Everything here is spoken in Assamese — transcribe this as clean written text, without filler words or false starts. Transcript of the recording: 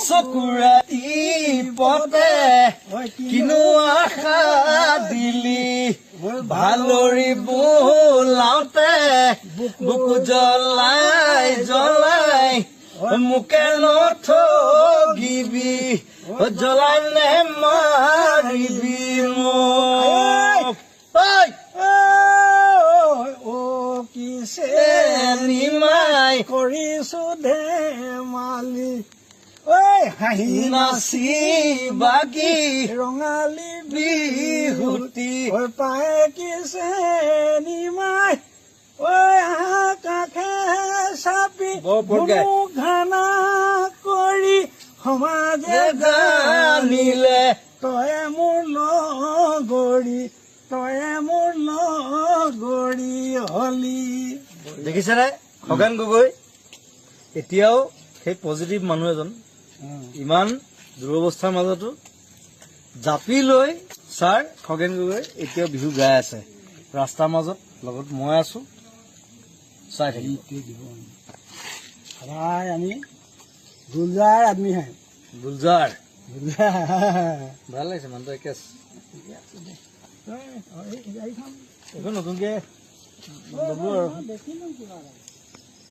চকুৰাতি পতে কিনো আশা দিলি ভালৰি বোলাওতে বুকু জ্বলাই জ্বলাই মোকে নথগিবি জ্বলাই নে মাৰিবি মোক নিমাই কৰিছো ধেমালি হাঁহি নাচি বাগি ৰঙালী বিহুতি পায় কিছে নিমাই কাষে চাপি ঘানা কৰি সমাজে জানিলে তয়ে মোৰ লগৰী তয়ে মোৰ লগৰী হলি। দেখিছেনে খগেন গগৈ এতিয়াও সেই পজিটিভ মানুহ এজন ইমান দুৰৱস্থাৰ মাজতো জাপি লৈ ছাৰ খগেন গগৈ এতিয়াও বিহু গাই আছে ৰাস্তাৰ মাজত লগত মই আছো চাই থাকিব সদায় আমি গুলজাৰ আদমি হে গুলজাৰ ভাল লাগিছে মানুহটো একে আছে এইখন নতুনকে ল'লো আৰু